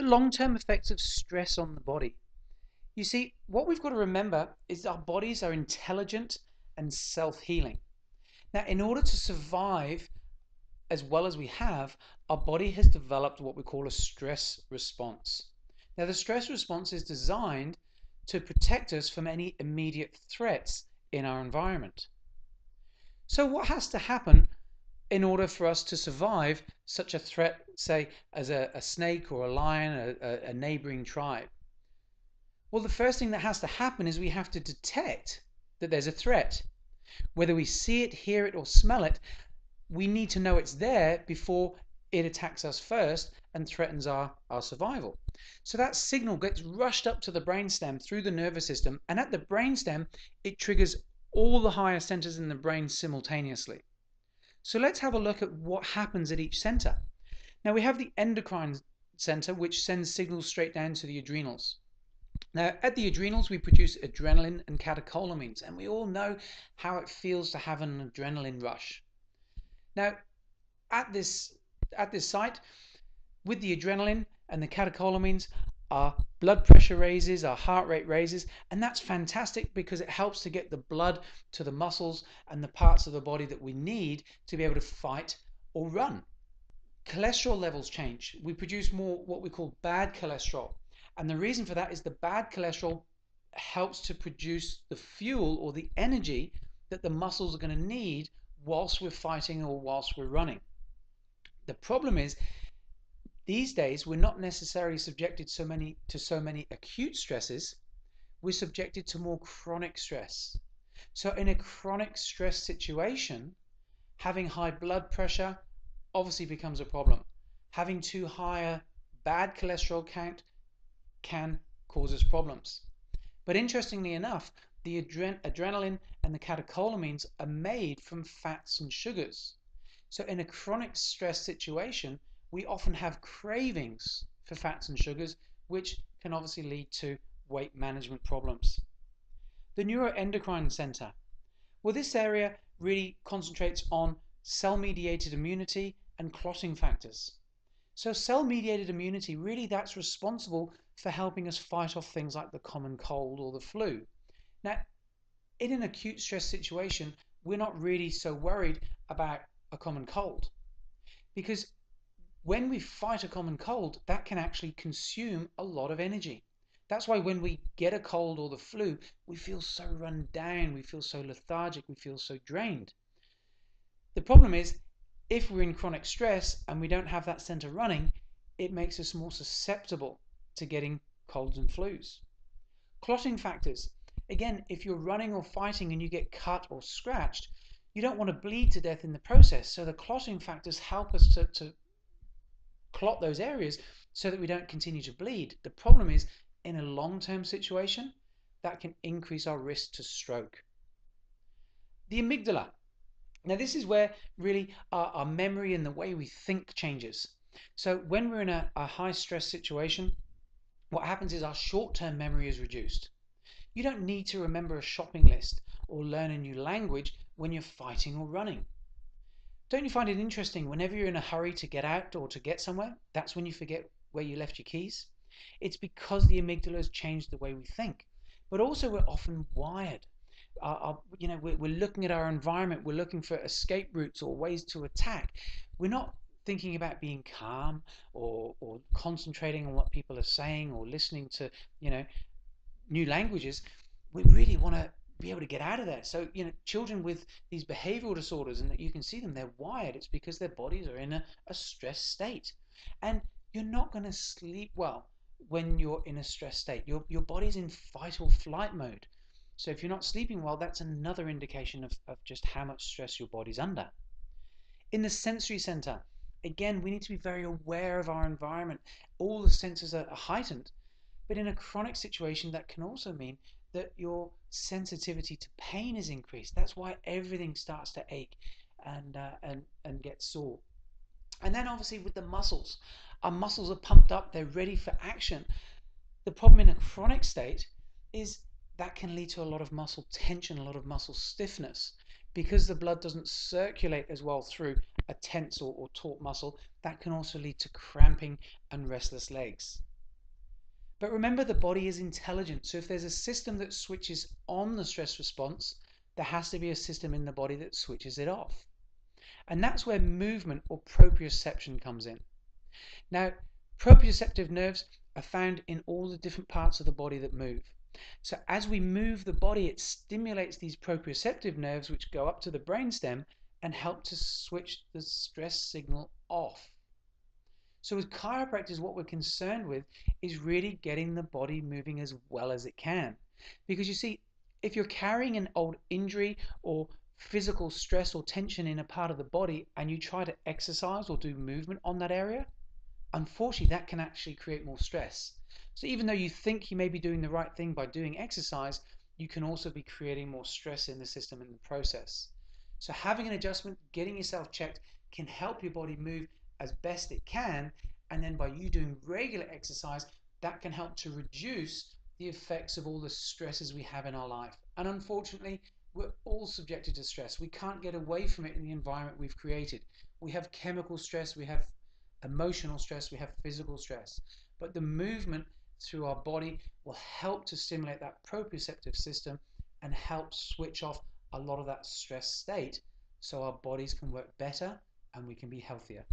long-term effects of stress on the body. You see, what we've got to remember is our bodies are intelligent and self-healing. Now, in order to survive as well as we have, our body has developed what we call a stress response. Now, the stress response is designed to protect us from any immediate threats in our environment. So, what has to happen in order for us to survive such a threat, say, as a snake or a lion, a neighboring tribe? Well, the first thing that has to happen is we have to detect that there's a threat. Whether we see it, hear it, or smell it, we need to know it's there before it attacks us first and threatens our survival. So that signal gets rushed up to the brainstem through the nervous system, and at the brainstem, it triggers all the higher centers in the brain simultaneously. So let's have a look at what happens at each center. Now we have the endocrine center, which sends signals straight down to the adrenals. Now, at the adrenals, we produce adrenaline and catecholamines, and we all know how it feels to have an adrenaline rush. Now, at this site, with the adrenaline and the catecholamines, our blood pressure raises, our heart rate raises, and that's fantastic because it helps to get the blood to the muscles and the parts of the body that we need to be able to fight or run. Cholesterol levels change. We produce more what we call bad cholesterol. And the reason for that is the bad cholesterol helps to produce the fuel or the energy that the muscles are going to need whilst we're fighting or whilst we're running. The problem is these days we're not necessarily subjected to so many acute stresses. We're subjected to more chronic stress. So in a chronic stress situation, having high blood pressure obviously becomes a problem. Having too high a bad cholesterol count can cause us problems. But interestingly enough, the adrenaline and the catecholamines are made from fats and sugars. So in a chronic stress situation, we often have cravings for fats and sugars, which can obviously lead to weight management problems. The neuroendocrine center. Well, this area really concentrates on cell-mediated immunity and clotting factors. So cell-mediated immunity, really that's responsible for helping us fight off things like the common cold or the flu. Now, in an acute stress situation, we're not really so worried about a common cold because when we fight a common cold, that can actually consume a lot of energy. That's why when we get a cold or the flu, we feel so run down, we feel so lethargic, we feel so drained. The problem is, if we're in chronic stress and we don't have that center running, it makes us more susceptible to getting colds and flus. Clotting factors. Again, if you're running or fighting and you get cut or scratched, you don't want to bleed to death in the process. So the clotting factors help us to clot those areas so that we don't continue to bleed. The problem is, in a long-term situation, that can increase our risk to stroke. The amygdala. Now this is where really our memory and the way we think changes. So when we're in a high stress situation, what happens is our short-term memory is reduced. You don't need to remember a shopping list or learn a new language when you're fighting or running. Don't you find it interesting whenever you're in a hurry to get out or to get somewhere, that's when you forget where you left your keys? It's because the amygdala has changed the way we think. But also we're often wired. We're looking at our environment, we're looking for escape routes or ways to attack. We're not thinking about being calm or concentrating on what people are saying or listening to new languages. We really want to be able to get out of there. So children with these behavioral disorders, and that you can see them, they're wired. It's because their bodies are in a stress state, and you're not going to sleep well when you're in a stress state. Your body's in fight or flight mode. So if you're not sleeping well, that's another indication of just how much stress your body's under. In the sensory center, again, we need to be very aware of our environment. All the senses are heightened, but in a chronic situation, that can also mean that your sensitivity to pain is increased. That's why everything starts to ache and get sore. And then obviously with the muscles, our muscles are pumped up, they're ready for action. The problem in a chronic state is that can lead to a lot of muscle tension, a lot of muscle stiffness. Because the blood doesn't circulate as well through a tense or taut muscle, that can also lead to cramping and restless legs. But remember, the body is intelligent. So if there's a system that switches on the stress response, there has to be a system in the body that switches it off. And that's where movement or proprioception comes in. Now, proprioceptive nerves are found in all the different parts of the body that move. So as we move the body, it stimulates these proprioceptive nerves, which go up to the brainstem and help to switch the stress signal off. So with chiropractors, what we're concerned with is really getting the body moving as well as it can. Because you see, if you're carrying an old injury or physical stress or tension in a part of the body and you try to exercise or do movement on that area, unfortunately that can actually create more stress. So even though you think you may be doing the right thing by doing exercise, you can also be creating more stress in the system in the process. So having an adjustment, getting yourself checked, can help your body move as best it can, and then by you doing regular exercise, that can help to reduce the effects of all the stresses we have in our life. And unfortunately, we're all subjected to stress. We can't get away from it in the environment we've created. We have chemical stress, we have emotional stress, we have physical stress. But the movement through our body will help to stimulate that proprioceptive system and help switch off a lot of that stress state so our bodies can work better and we can be healthier.